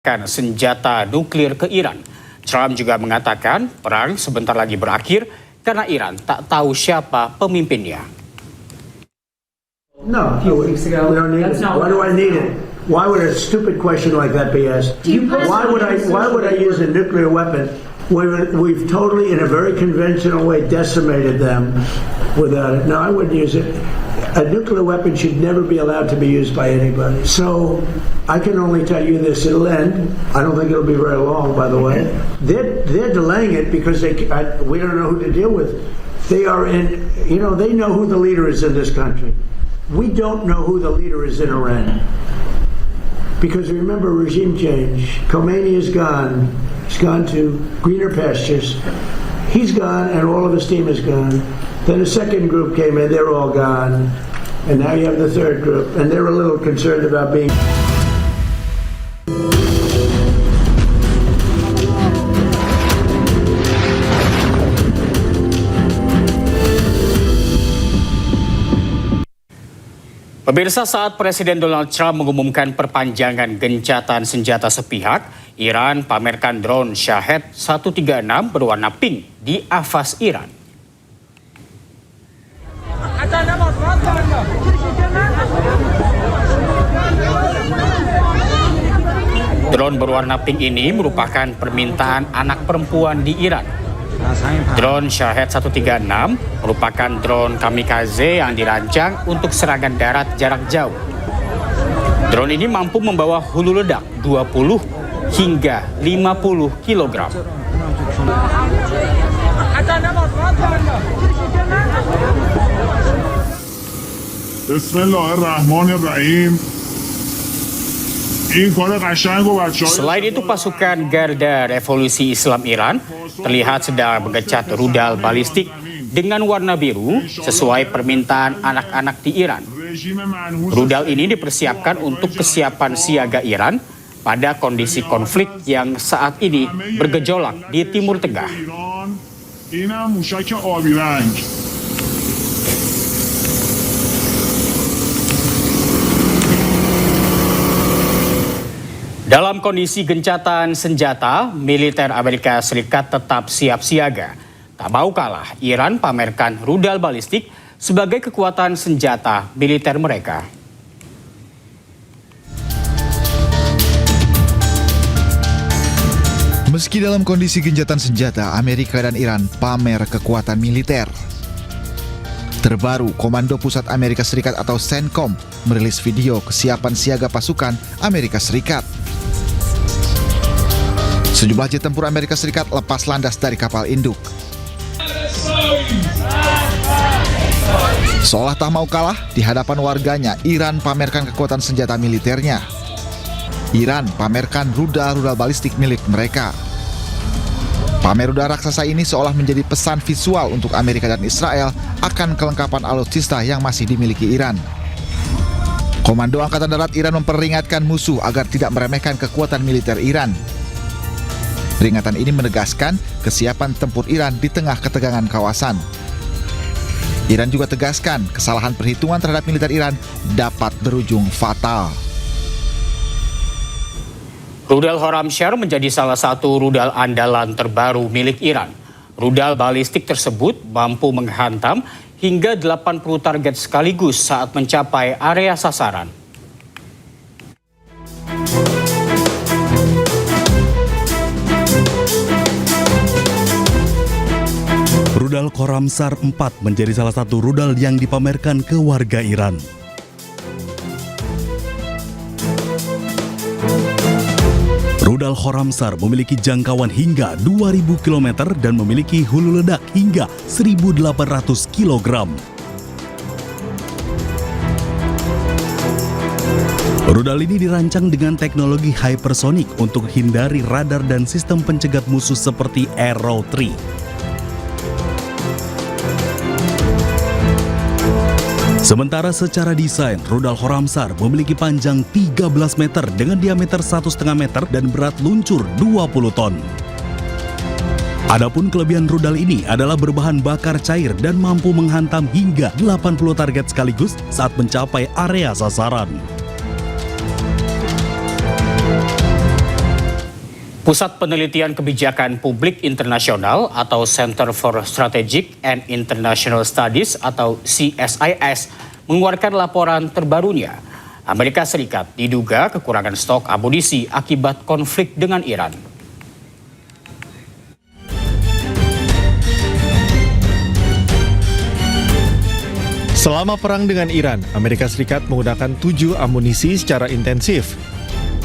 Senjata nuklir ke Iran. Trump juga mengatakan perang sebentar lagi berakhir karena Iran tak tahu siapa pemimpinnya. No, we don't need it. Why do I need it? Why would a stupid question like that be asked? Why would I use a nuclear weapon? We've totally, in a very conventional way, decimated them without it. No, I wouldn't use it. A nuclear weapon should never be allowed to be used by anybody. So I can only tell you this: it'll end. I don't think it'll be very long, by the way. They're delaying it because we don't know who to deal with. They are in. They know who the leader is in this country. We don't know who the leader is in Iran. Because remember, regime change. Khomeini is gone. He's gone to greener pastures. He's gone, and all of his team is gone. Then a second group came in, they're all gone. And now you have the third group, and they're a little concerned about being... Pemirsa, saat Presiden Donald Trump mengumumkan perpanjangan gencatan senjata sepihak, Iran pamerkan drone Shahed 136 berwarna pink di Avaz, Iran. Drone berwarna pink ini merupakan permintaan anak perempuan di Iran. Drone Shahed 136 merupakan drone kamikaze yang dirancang untuk serangan darat jarak jauh. Drone ini mampu membawa hulu ledak 20 hingga 50 kg. Bismillahirrahmanirrahim. Selain itu, pasukan Garda Revolusi Islam Iran terlihat sedang mengecat rudal balistik dengan warna biru sesuai permintaan anak-anak di Iran. Rudal ini dipersiapkan untuk kesiapan siaga Iran pada kondisi konflik yang saat ini bergejolak di Timur Tengah. Dalam kondisi gencatan senjata, militer Amerika Serikat tetap siap siaga. Tak mau kalah, Iran pamerkan rudal balistik sebagai kekuatan senjata militer mereka. Meski dalam kondisi gencatan senjata, Amerika dan Iran pamer kekuatan militer. Terbaru, Komando Pusat Amerika Serikat atau CENTCOM merilis video kesiapan siaga pasukan Amerika Serikat. Sejumlah jet tempur Amerika Serikat lepas landas dari kapal induk. Seolah tak mau kalah, di hadapan warganya, Iran pamerkan kekuatan senjata militernya. Iran pamerkan rudal-rudal balistik milik mereka. Pamer rudal raksasa ini seolah menjadi pesan visual untuk Amerika dan Israel akan kelengkapan alutsista yang masih dimiliki Iran. Komando Angkatan Darat Iran memperingatkan musuh agar tidak meremehkan kekuatan militer Iran. Peringatan ini menegaskan kesiapan tempur Iran di tengah ketegangan kawasan. Iran juga tegaskan kesalahan perhitungan terhadap militer Iran dapat berujung fatal. Rudal Khorramshahr menjadi salah satu rudal andalan terbaru milik Iran. Rudal balistik tersebut mampu menghantam hingga 80 target sekaligus saat mencapai area sasaran. Rudal Khorramshahr 4 menjadi salah satu rudal yang dipamerkan ke warga Iran. Rudal Khorramshahr memiliki jangkauan hingga 2000 km dan memiliki hulu ledak hingga 1800 kg. Rudal ini dirancang dengan teknologi hypersonic untuk hindari radar dan sistem pencegat musuh seperti Arrow 3. Sementara secara desain, rudal Khorramshahr memiliki panjang 13 meter dengan diameter 1,5 meter dan berat luncur 20 ton. Adapun kelebihan rudal ini adalah berbahan bakar cair dan mampu menghantam hingga 80 target sekaligus saat mencapai area sasaran. Pusat Penelitian Kebijakan Publik Internasional atau Center for Strategic and International Studies atau CSIS mengeluarkan laporan terbarunya. Amerika Serikat diduga kekurangan stok amunisi akibat konflik dengan Iran. Selama perang dengan Iran, Amerika Serikat menggunakan 7 amunisi secara intensif.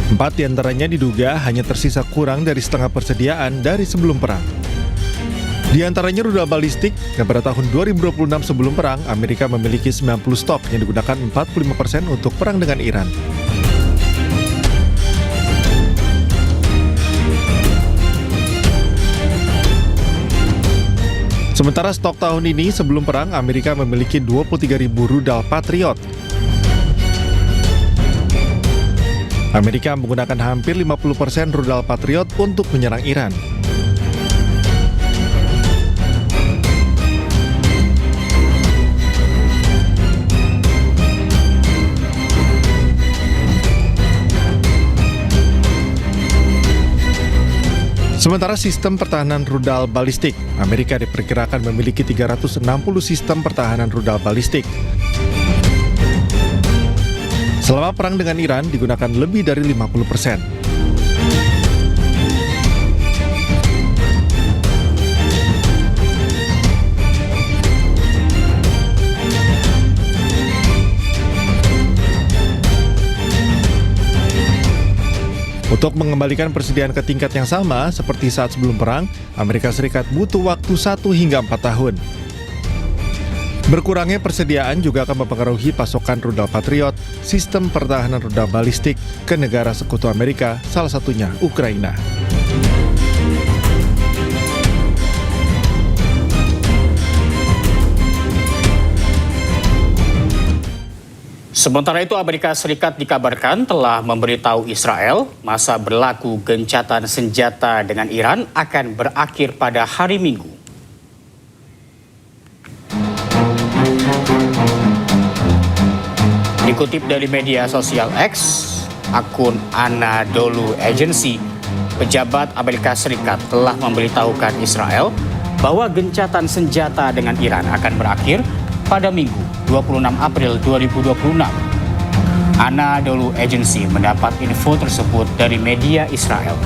4 diantaranya diduga hanya tersisa kurang dari setengah persediaan dari sebelum perang. Di antaranya rudal balistik, yang pada tahun 2026 sebelum perang, Amerika memiliki 90 stok yang digunakan 45% untuk perang dengan Iran. Sementara stok tahun ini sebelum perang, Amerika memiliki 23.000 rudal Patriot. Amerika menggunakan hampir 50% rudal Patriot untuk menyerang Iran. Sementara sistem pertahanan rudal balistik, Amerika diperkirakan memiliki 360 sistem pertahanan rudal balistik. Selama perang dengan Iran digunakan lebih dari 50%. Untuk mengembalikan persediaan ke tingkat yang sama seperti saat sebelum perang, Amerika Serikat butuh waktu 1 hingga 4 tahun. Berkurangnya persediaan juga akan mempengaruhi pasokan rudal Patriot, sistem pertahanan rudal balistik ke negara sekutu Amerika, salah satunya Ukraina. Sementara itu, Amerika Serikat dikabarkan telah memberitahu Israel masa berlaku gencatan senjata dengan Iran akan berakhir pada hari Minggu. Dikutip dari media sosial X, akun Anadolu Agency, pejabat Amerika Serikat telah memberitahukan Israel bahwa gencatan senjata dengan Iran akan berakhir pada Minggu 26 April 2026. Anadolu Agency mendapat info tersebut dari media Israel.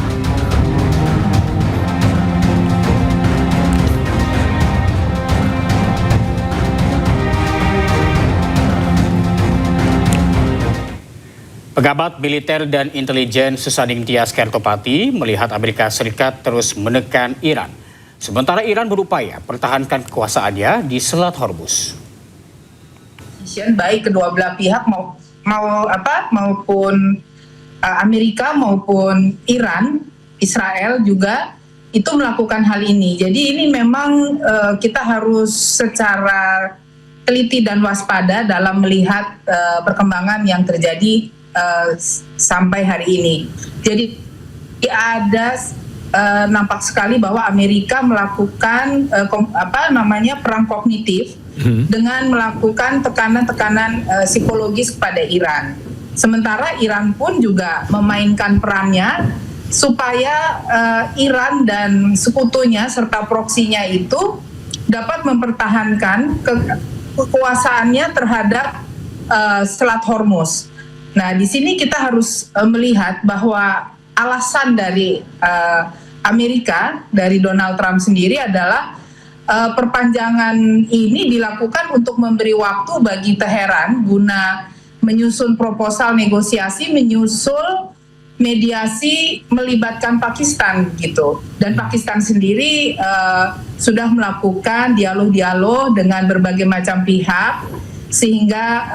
Pejabat militer dan intelijen Susaning Tias Kertopati melihat Amerika Serikat terus menekan Iran. Sementara Iran berupaya pertahankan kekuasaannya di Selat Hormuz. Baik kedua belah pihak maupun Amerika maupun Iran, Israel juga itu melakukan hal ini. Jadi ini memang kita harus secara teliti dan waspada dalam melihat perkembangan yang terjadi sampai hari ini. Jadi ada nampak sekali bahwa Amerika melakukan perang kognitif dengan melakukan tekanan-tekanan psikologis kepada Iran. Sementara Iran pun juga memainkan perannya supaya Iran dan sekutunya serta proksinya itu dapat mempertahankan kekuasaannya terhadap Selat Hormuz. Nah, di sini kita harus melihat bahwa alasan dari Amerika, dari Donald Trump sendiri adalah perpanjangan ini dilakukan untuk memberi waktu bagi Teheran guna menyusun proposal negosiasi, menyusul mediasi melibatkan Pakistan gitu. Dan Pakistan sendiri sudah melakukan dialog-dialog dengan berbagai macam pihak sehingga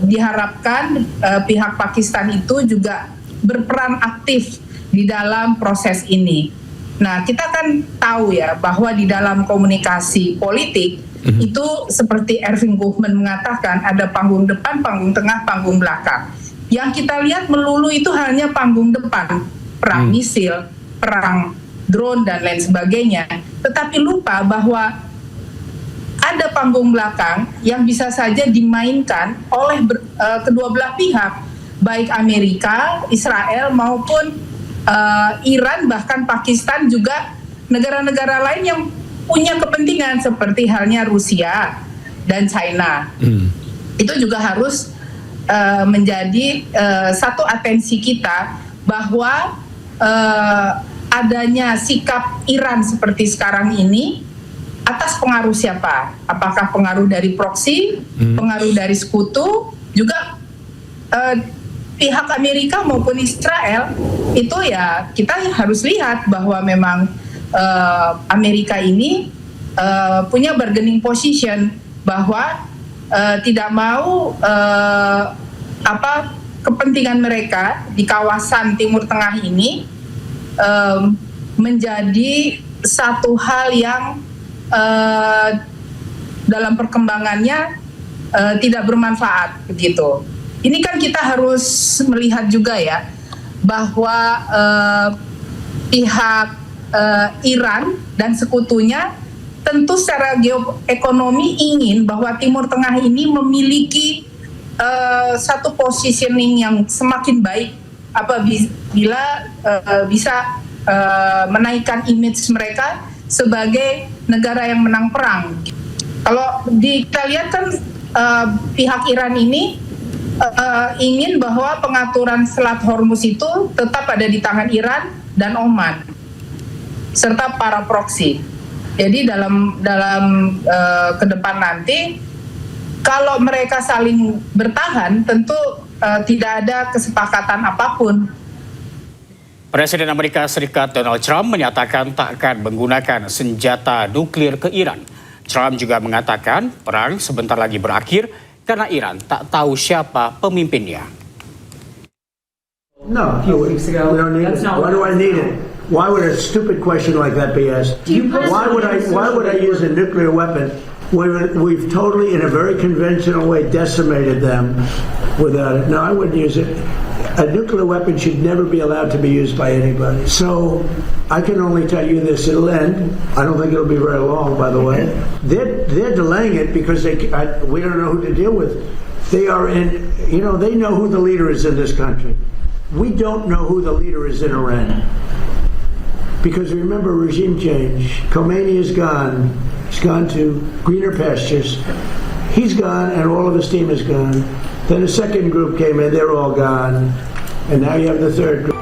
diharapkan pihak Pakistan itu juga berperan aktif di dalam proses ini. Nah, kita kan tahu ya bahwa di dalam komunikasi politik itu seperti Erving Goffman mengatakan ada panggung depan, panggung tengah, panggung belakang. Yang kita lihat melulu itu hanya panggung depan, perang misil, perang drone dan lain sebagainya. Tetapi lupa bahwa ada panggung belakang yang bisa saja dimainkan oleh kedua belah pihak. baik Amerika, Israel maupun Iran, bahkan Pakistan, juga negara-negara lain yang punya kepentingan seperti halnya Rusia dan China. Itu juga harus menjadi satu atensi kita, bahwa adanya sikap Iran seperti sekarang ini atas pengaruh siapa? Apakah pengaruh dari proksi, pengaruh dari sekutu, juga pihak Amerika maupun Israel. Itu ya kita harus lihat bahwa memang Amerika ini punya bargaining position, bahwa tidak mau kepentingan mereka di kawasan Timur Tengah ini menjadi satu hal yang dalam perkembangannya tidak bermanfaat begitu. Ini kan kita harus melihat juga ya, bahwa pihak Iran dan sekutunya tentu secara geoekonomi ingin bahwa Timur Tengah ini memiliki satu positioning yang semakin baik apabila bisa menaikkan image mereka sebagai negara yang menang perang. Kalau kita lihat kan pihak Iran ini ingin bahwa pengaturan Selat Hormuz itu tetap ada di tangan Iran dan Oman serta para proksi. Jadi dalam ke depan nanti, kalau mereka saling bertahan, tentu tidak ada kesepakatan apapun. Presiden Amerika Serikat Donald Trump menyatakan tak akan menggunakan senjata nuklir ke Iran. Trump juga mengatakan perang sebentar lagi berakhir karena Iran tak tahu siapa pemimpinnya. No, we don't need it. Why do I need it? Why would a stupid question like that be asked? Why would I use a nuclear weapon when we've totally, in a very conventional way, decimated them without it? No, I wouldn't use it. A nuclear weapon should never be allowed to be used by anybody. So I can only tell you this: it'll end. I don't think it'll be very long, by the way. They're delaying it because we don't know who to deal with. They are in. They know who the leader is in this country. We don't know who the leader is in Iran. Because remember, regime change. Khomeini is gone. He's gone to greener pastures. He's gone, and all of his team is gone. Then a second group came in. They're all gone. And now you have the third group.